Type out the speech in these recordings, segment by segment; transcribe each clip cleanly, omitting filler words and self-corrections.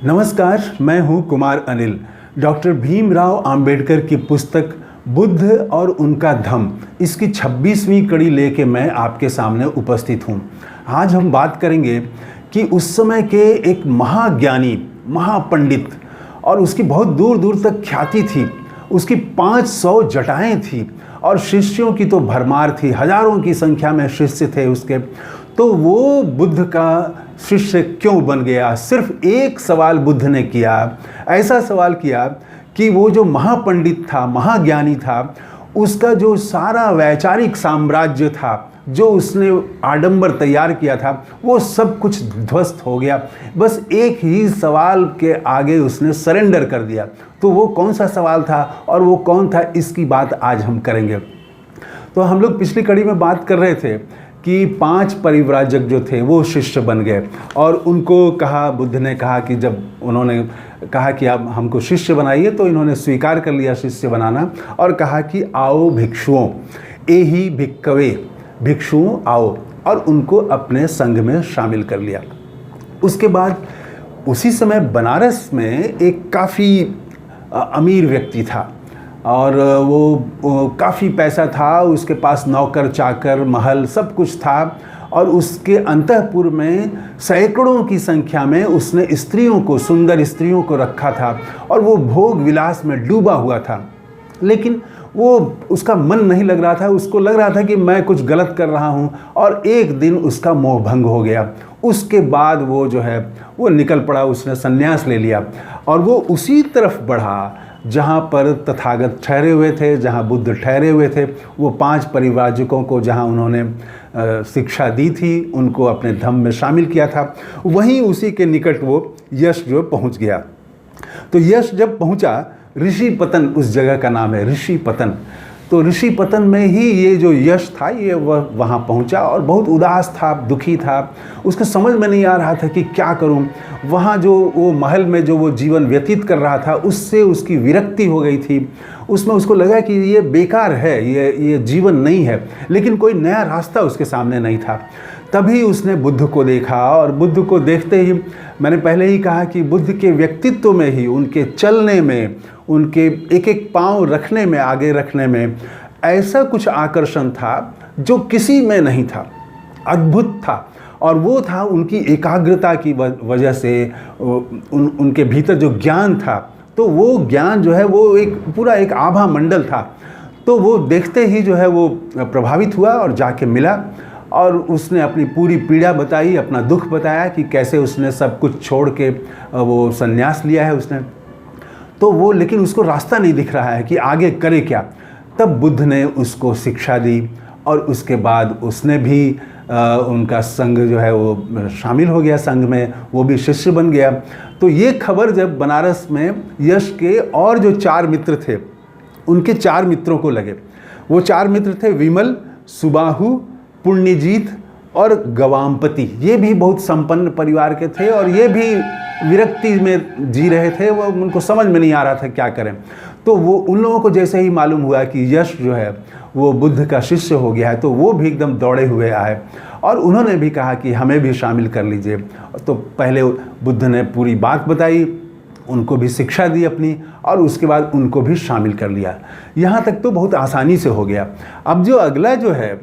नमस्कार, मैं हूं कुमार अनिल। डॉक्टर भीमराव अंबेडकर की पुस्तक बुद्ध और उनका धम्म, इसकी 26वीं कड़ी लेके मैं आपके सामने उपस्थित हूं। आज हम बात करेंगे कि उस समय के एक महाज्ञानी, महापंडित, और उसकी बहुत दूर दूर तक ख्याति थी। उसकी 500 जटाएं थी और शिष्यों की तो भरमार थी, हजारों की संख्या में शिष्य थे उसके। तो वो बुद्ध का शिष्य क्यों बन गया? सिर्फ एक सवाल बुद्ध ने किया, ऐसा सवाल किया कि वो जो महापंडित था, महाज्ञानी था, उसका जो सारा वैचारिक साम्राज्य था, जो उसने आडंबर तैयार किया था, वो सब कुछ ध्वस्त हो गया। बस एक ही सवाल के आगे उसने सरेंडर कर दिया। तो वो कौन सा सवाल था और वो कौन था, इसकी बात आज हम करेंगे। तो हम लोग पिछली कड़ी में बात कर रहे थे कि 5 परिव्राजक जो थे वो शिष्य बन गए और उनको कहा, बुद्ध ने कहा कि जब उन्होंने कहा कि आप हमको शिष्य बनाइए, तो इन्होंने स्वीकार कर लिया शिष्य बनाना और कहा कि आओ भिक्षुओं, एहि भिक्खवे, भिक्षुओं आओ, और उनको अपने संघ में शामिल कर लिया। उसके बाद उसी समय बनारस में एक काफ़ी अमीर व्यक्ति था और वो काफ़ी पैसा था, उसके पास नौकर चाकर महल सब कुछ था और उसके अंतःपुर में सैकड़ों की संख्या में उसने स्त्रियों को, सुंदर स्त्रियों को रखा था और वो भोग विलास में डूबा हुआ था। लेकिन वो उसका मन नहीं लग रहा था, उसको लग रहा था कि मैं कुछ गलत कर रहा हूँ, और एक दिन उसका मोह भंग हो गया। उसके बाद वो जो है वो निकल पड़ा, उसने संन्यास ले लिया और वो उसी तरफ बढ़ा जहाँ पर तथागत ठहरे हुए थे, जहाँ बुद्ध ठहरे हुए थे। वो 5 परिव्राजकों को जहाँ उन्होंने शिक्षा दी थी, उनको अपने धम्म में शामिल किया था, वहीं उसी के निकट वो यश जो पहुँच गया। तो यश जब पहुँचा, ऋषिपतन उस जगह का नाम है, ऋषिपतन। तो ऋषिपतन में ही ये जो यश था, ये वह वहाँ पहुँचा और बहुत उदास था, दुखी था। उसको समझ में नहीं आ रहा था कि क्या करूँ। वहाँ जो वो महल में जो वो जीवन व्यतीत कर रहा था, उससे उसकी विरक्ति हो गई थी। उसमें उसको लगा कि ये बेकार है, ये जीवन नहीं है। लेकिन कोई नया रास्ता उसके सामने नहीं था। तभी उसने बुद्ध को देखा और बुद्ध को देखते ही, मैंने पहले ही कहा कि बुद्ध के व्यक्तित्व में ही, उनके चलने में, उनके एक एक पाँव रखने में, आगे रखने में ऐसा कुछ आकर्षण था जो किसी में नहीं था, अद्भुत था। और वो था उनकी एकाग्रता की वजह से, उनके भीतर जो ज्ञान था, तो वो ज्ञान जो है वो एक पूरा एक आभा मंडल था। तो वो देखते ही जो है वो प्रभावित हुआ और जाके मिला और उसने अपनी पूरी पीड़ा बताई, अपना दुख बताया कि कैसे उसने सब कुछ छोड़ के वो संन्यास लिया है उसने। तो वो, लेकिन उसको रास्ता नहीं दिख रहा है कि आगे करे क्या। तब बुद्ध ने उसको शिक्षा दी और उसके बाद उसने भी उनका संघ जो है वो शामिल हो गया, संघ में वो भी शिष्य बन गया। तो ये खबर जब बनारस में यश के और जो 4 मित्र थे, उनके 4 मित्रों को लगे, वो 4 मित्र थे विमल, सुबाहु, पुण्यजीत और गवामपति। ये भी बहुत संपन्न परिवार के थे और ये भी विरक्ति में जी रहे थे। वो, उनको समझ में नहीं आ रहा था क्या करें। तो वो, उन लोगों को जैसे ही मालूम हुआ कि यश जो है वो बुद्ध का शिष्य हो गया है, तो वो भी एकदम दौड़े हुए आए और उन्होंने भी कहा कि हमें भी शामिल कर लीजिए। तो पहले बुद्ध ने पूरी बात बताई, उनको भी शिक्षा दी अपनी, और उसके बाद उनको भी शामिल कर लिया। यहाँ तक तो बहुत आसानी से हो गया। अब जो अगला जो है,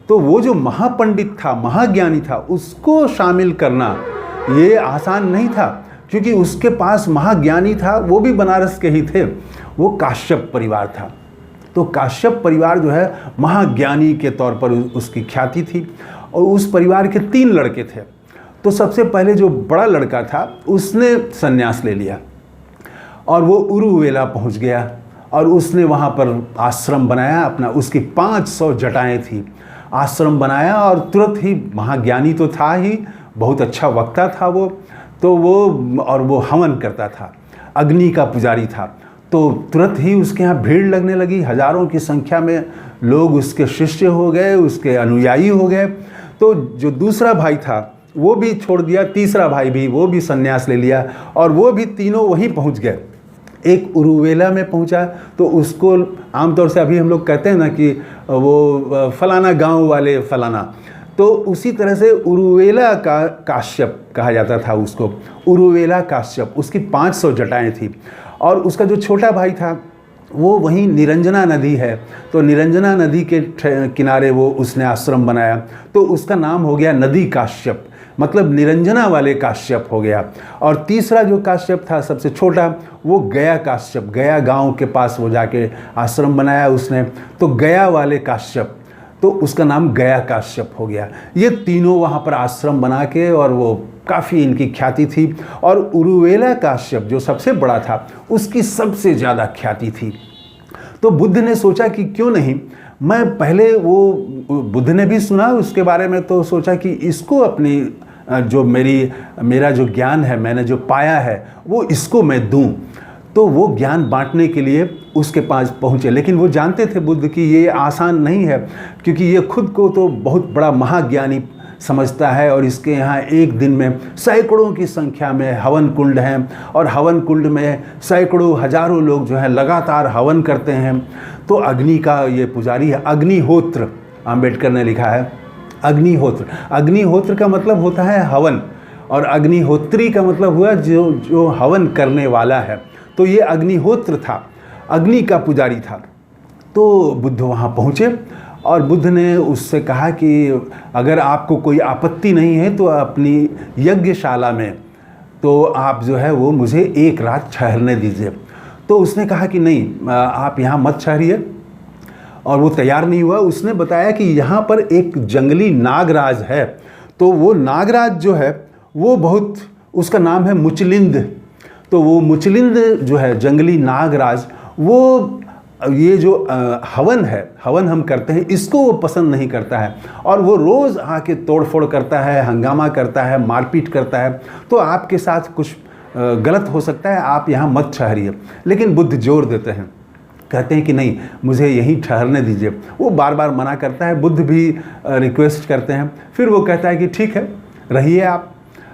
तो वो जो महापंडित था, महाज्ञानी था, उसको शामिल करना ये आसान नहीं था, क्योंकि उसके पास महाज्ञानी था, वो भी बनारस के ही थे, वो काश्यप परिवार था। तो काश्यप परिवार जो है महाज्ञानी के तौर पर उसकी ख्याति थी और उस परिवार के 3 लड़के थे। तो सबसे पहले जो बड़ा लड़का था उसने संन्यास ले लिया और वो उरुवेला पहुंच गया और उसने वहाँ पर आश्रम बनाया अपना। उसकी 500 जटाएं थी, आश्रम बनाया और तुरंत ही, महाज्ञानी तो था ही, बहुत अच्छा वक्ता था वो, तो वो हवन करता था, अग्नि का पुजारी था। तो तुरंत ही उसके यहाँ भीड़ लगने लगी, हजारों की संख्या में लोग उसके शिष्य हो गए, उसके अनुयायी हो गए। तो जो दूसरा भाई था वो भी छोड़ दिया, तीसरा भाई भी, वो भी संन्यास ले लिया और वो भी तीनों वहीं पहुँच गए। एक उरुवेला में पहुंचा तो उसको आमतौर से अभी हम लोग कहते हैं ना कि वो फलाना गांव वाले फलाना, तो उसी तरह से उरुवेला का काश्यप कहा जाता था उसको, उरुवेला काश्यप। उसकी 500 जटाएं थी और उसका जो छोटा भाई था वो वहीं निरंजना नदी है, तो निरंजना नदी के किनारे वो उसने आश्रम बनाया, तो उसका नाम हो गया नदी काश्यप, मतलब निरंजना वाले काश्यप हो गया। और तीसरा जो काश्यप था सबसे छोटा, वो गया काश्यप, गया गांव के पास वो जाके आश्रम बनाया उसने, तो गया वाले काश्यप, तो उसका नाम गया काश्यप हो गया। ये तीनों वहाँ पर आश्रम बना के, और वो काफ़ी इनकी ख्याति थी। और उरुवेला काश्यप जो सबसे बड़ा था उसकी सबसे ज़्यादा ख्याति थी। तो बुद्ध ने सोचा कि क्यों नहीं मैं पहले, वो बुद्ध ने भी सुना उसके बारे में, तो सोचा कि इसको अपनी जो मेरा जो ज्ञान है, मैंने जो पाया है, वो इसको मैं दूं। तो वो ज्ञान बांटने के लिए उसके पास पहुँचे। लेकिन वो जानते थे बुद्ध कि ये आसान नहीं है, क्योंकि ये खुद को तो बहुत बड़ा महाज्ञानी समझता है, और इसके यहाँ एक दिन में सैकड़ों की संख्या में हवन कुंड हैं, और हवन कुंड में सैकड़ों हजारों लोग जो हैं लगातार हवन करते हैं। तो अग्नि का ये पुजारी है, अग्निहोत्र, आम्बेडकर ने लिखा है अग्निहोत्र। अग्निहोत्र का मतलब होता है हवन, और अग्निहोत्री का मतलब हुआ जो हवन करने वाला है। तो ये अग्निहोत्र था, अग्नि का पुजारी था। तो बुद्ध वहाँ पहुँचे और बुद्ध ने उससे कहा कि अगर आपको कोई आपत्ति नहीं है तो अपनी यज्ञशाला में तो आप जो है वो मुझे एक रात ठहरने दीजिए। तो उसने कहा कि नहीं, आप यहाँ मत ठहरिए, और वो तैयार नहीं हुआ। उसने बताया कि यहाँ पर एक जंगली नागराज है, तो वो नागराज जो है वो बहुत, उसका नाम है मुचलिंद। तो वो मुचलिंद जो है जंगली नागराज, वो ये जो हवन है, हवन हम करते हैं, इसको वो पसंद नहीं करता है, और वो रोज़ आके तोड़फोड़ करता है, हंगामा करता है, मारपीट करता है। तो आपके साथ कुछ गलत हो सकता है, आप यहाँ मत ठहरिए। लेकिन बुद्ध जोर देते हैं, कहते हैं कि नहीं, मुझे यहीं ठहरने दीजिए। वो बार बार मना करता है, बुद्ध भी रिक्वेस्ट करते हैं। फिर वो कहता है कि ठीक है, रहिए आप,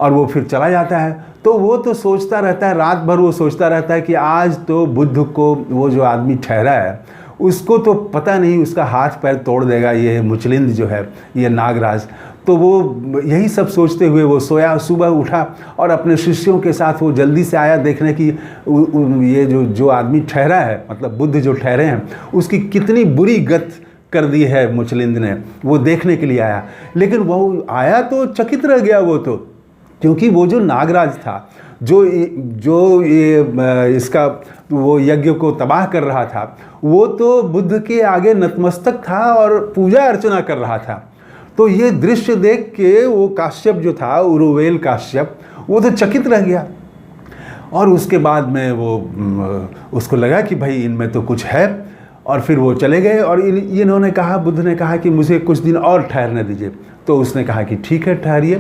और वो फिर चला जाता है। तो वो तो सोचता रहता है, रात भर वो सोचता रहता है कि आज तो बुद्ध को वो जो आदमी ठहरा है उसको तो पता नहीं उसका हाथ पैर तोड़ देगा ये मुचलिंद जो है, ये नागराज। तो वो यही सब सोचते हुए वो सोया। सुबह उठा और अपने शिष्यों के साथ वो जल्दी से आया देखने की ये जो आदमी ठहरा है, मतलब बुद्ध जो ठहरे हैं, उसकी कितनी बुरी गत कर दी है मुचलिंद ने, वो देखने के लिए आया। लेकिन वो आया तो चकित रह गया वो तो, क्योंकि वो जो नागराज था, जो ये इसका वो यज्ञ को तबाह कर रहा था, वो तो बुद्ध के आगे नतमस्तक था और पूजा अर्चना कर रहा था। तो ये दृश्य देख के वो काश्यप जो था, उरुवेल काश्यप, वो तो चकित रह गया। और उसके बाद में वो उसको लगा कि भाई इनमें तो कुछ है, और फिर वो चले गए। और इन्होंने कहा, बुद्ध ने कहा कि मुझे कुछ दिन और ठहरने दीजिए। तो उसने कहा कि ठीक है, ठहरिए।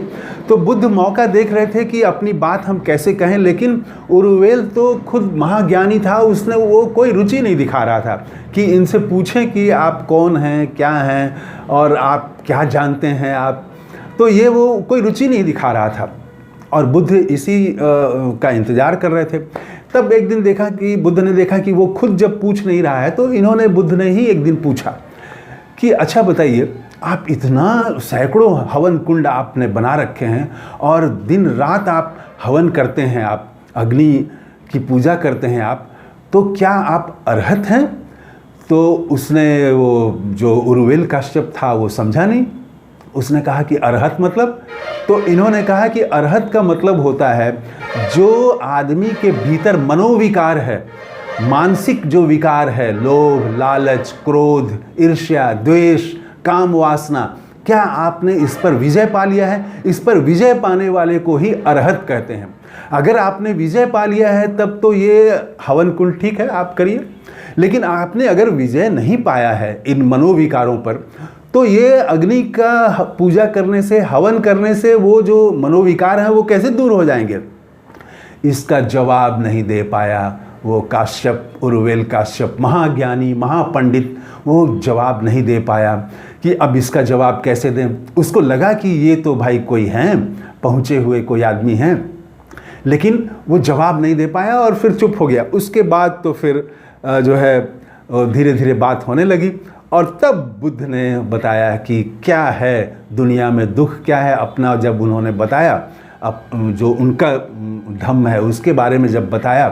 तो बुद्ध मौका देख रहे थे कि अपनी बात हम कैसे कहें, लेकिन उरुवेल तो खुद महाज्ञानी था, उसने वो कोई रुचि नहीं दिखा रहा था कि इनसे पूछें कि आप कौन हैं, क्या हैं, और आप क्या जानते हैं आप। तो ये वो कोई रुचि नहीं दिखा रहा था, और बुद्ध इसी का इंतज़ार कर रहे थे। तब एक दिन देखा कि बुद्ध ने देखा कि वो खुद जब पूछ नहीं रहा है, तो इन्होंने, बुद्ध ने ही एक दिन पूछा कि अच्छा बताइए, आप इतना सैकड़ों हवन कुंड आपने बना रखे हैं और दिन रात आप हवन करते हैं, आप अग्नि की पूजा करते हैं आप, तो क्या आप अरहत हैं? तो उसने, वो जो उरुवेल काश्यप था, वो समझा नहीं। उसने कहा कि अरहत मतलब? तो इन्होंने कहा कि अरहत का मतलब होता है जो आदमी के भीतर मनोविकार है, मानसिक जो विकार है, लोभ, लालच, क्रोध, ईर्ष्या, द्वेष, काम वासना, क्या आपने इस पर विजय पा लिया है? इस पर विजय पाने वाले को ही अरहत कहते हैं। अगर आपने विजय पा लिया है तब तो ये हवन कुंड ठीक है, आप करिए। लेकिन आपने अगर विजय नहीं पाया है इन मनोविकारों पर, तो ये अग्नि का पूजा करने से, हवन करने से वो जो मनोविकार हैं वो कैसे दूर हो जाएंगे? इसका जवाब नहीं दे पाया वो काश्यप, उरुवेल काश्यप, महाज्ञानी, महापंडित, वो जवाब नहीं दे पाया कि अब इसका जवाब कैसे दें। उसको लगा कि ये तो भाई कोई हैं, पहुँचे हुए कोई आदमी हैं, लेकिन वो जवाब नहीं दे पाया और फिर चुप हो गया। उसके बाद तो फिर जो है धीरे धीरे बात होने लगी, और तब बुद्ध ने बताया कि क्या है दुनिया में दुख, क्या है अपना। जब उन्होंने बताया जो उनका धम्म है उसके बारे में जब बताया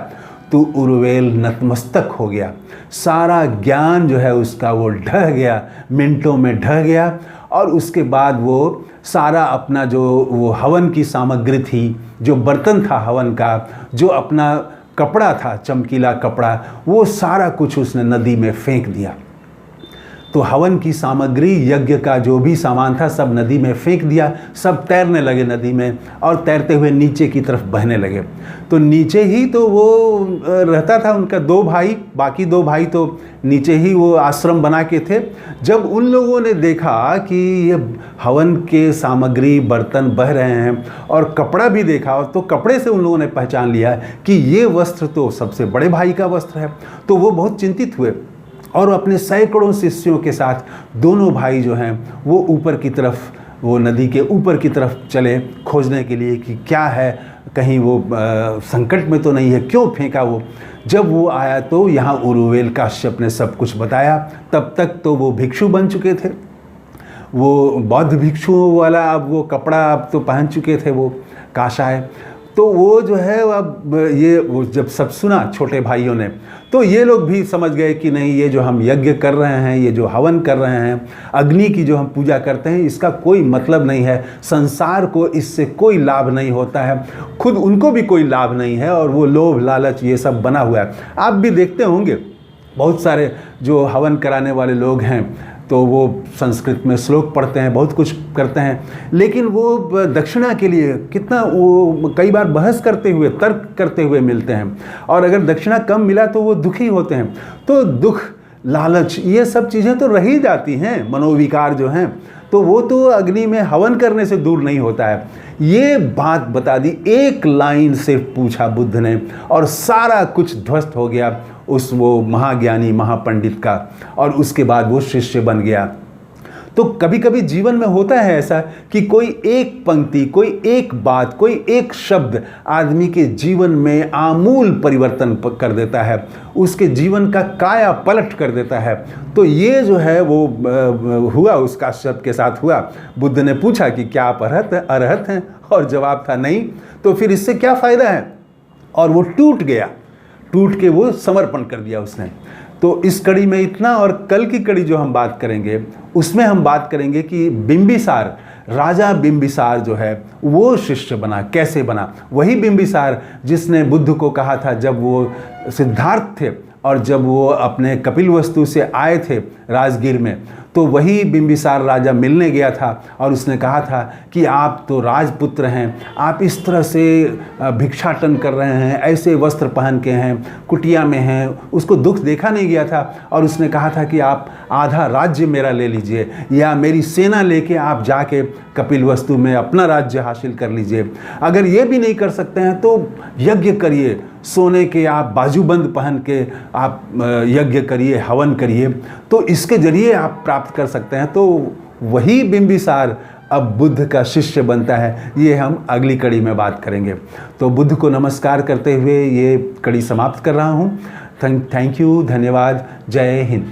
तो उर्वेल नतमस्तक हो गया। सारा ज्ञान जो है उसका वो ढह गया, मिनटों में ढह गया। और उसके बाद वो सारा अपना जो वो हवन की सामग्री थी, जो बर्तन था हवन का, जो अपना कपड़ा था चमकीला कपड़ा, वो सारा कुछ उसने नदी में फेंक दिया। तो हवन की सामग्री, यज्ञ का जो भी सामान था सब नदी में फेंक दिया। सब तैरने लगे नदी में और तैरते हुए नीचे की तरफ बहने लगे। तो नीचे ही तो वो रहता था उनका 2 भाई, बाकी 2 भाई तो नीचे ही वो आश्रम बना के थे। जब उन लोगों ने देखा कि ये हवन के सामग्री बर्तन बह रहे हैं और कपड़ा भी देखा, तो कपड़े से उन लोगों ने पहचान लिया कि ये वस्त्र तो सबसे बड़े भाई का वस्त्र है। तो वो बहुत चिंतित हुए और अपने सैकड़ों शिष्यों के साथ दोनों भाई जो हैं वो ऊपर की तरफ, वो नदी के ऊपर की तरफ चले खोजने के लिए कि क्या है, कहीं वो संकट में तो नहीं है, क्यों फेंका वो। जब वो आया तो यहाँ उरुवेल काश्यप ने सब कुछ बताया। तब तक तो वो भिक्षु बन चुके थे, वो बौद्ध भिक्षुओं वाला अब वो कपड़ा अब तो पहन चुके थे, वो काशाय। तो वो जो है अब ये वो जब सब सुना छोटे भाइयों ने, तो ये लोग भी समझ गए कि नहीं, ये जो हम यज्ञ कर रहे हैं, ये जो हवन कर रहे हैं, अग्नि की जो हम पूजा करते हैं, इसका कोई मतलब नहीं है, संसार को इससे कोई लाभ नहीं होता है, खुद उनको भी कोई लाभ नहीं है, और वो लोभ लालच ये सब बना हुआ है। आप भी देखते होंगे बहुत सारे जो हवन कराने वाले लोग हैं तो वो संस्कृत में श्लोक पढ़ते हैं, बहुत कुछ करते हैं, लेकिन वो दक्षिणा के लिए कितना वो कई बार बहस करते हुए, तर्क करते हुए मिलते हैं। और अगर दक्षिणा कम मिला तो वो दुखी होते हैं। तो दुख, लालच, ये सब चीज़ें तो रह ही जाती हैं, मनोविकार जो हैं, तो वो तो अग्नि में हवन करने से दूर नहीं होता है। ये बात बता दी, एक लाइन सिर्फ पूछा बुद्ध ने और सारा कुछ ध्वस्त हो गया उस वो महाज्ञानी महापंडित का, और उसके बाद वो शिष्य बन गया। तो कभी कभी जीवन में होता है ऐसा कि कोई एक पंक्ति, कोई एक बात, कोई एक शब्द आदमी के जीवन में आमूल परिवर्तन कर देता है, उसके जीवन का काया पलट कर देता है। तो ये जो है वो हुआ, उस काश्यप के साथ हुआ। बुद्ध ने पूछा कि क्या आप अरहत हैं, और जवाब था नहीं। तो फिर इससे क्या फ़ायदा है, और वो टूट गया, टूट के वो समर्पण कर दिया उसने। तो इस कड़ी में इतना, और कल की कड़ी जो हम बात करेंगे उसमें हम बात करेंगे कि बिंबिसार, राजा बिंबिसार जो है वो शिष्य बना, कैसे बना। वही बिंबिसार जिसने बुद्ध को कहा था जब वो सिद्धार्थ थे और जब वो अपने कपिलवस्तु से आए थे राजगीर में, तो वही बिंबिसार राजा मिलने गया था और उसने कहा था कि आप तो राजपुत्र हैं, आप इस तरह से भिक्षाटन कर रहे हैं, ऐसे वस्त्र पहन के हैं, कुटिया में हैं। उसको दुख देखा नहीं गया था और उसने कहा था कि आप आधा राज्य मेरा ले लीजिए, या मेरी सेना लेके आप जाके कपिलवस्तु में अपना राज्य हासिल कर लीजिए। अगर ये भी नहीं कर सकते हैं तो यज्ञ करिए, सोने के आप बाजूबंद पहन के आप यज्ञ करिए, हवन करिए, तो इसके जरिए आप प्राप्त कर सकते हैं। तो वही बिंबिसार अब बुद्ध का शिष्य बनता है, ये हम अगली कड़ी में बात करेंगे। तो बुद्ध को नमस्कार करते हुए ये कड़ी समाप्त कर रहा हूँ। थैंक यू, धन्यवाद, जय हिंद।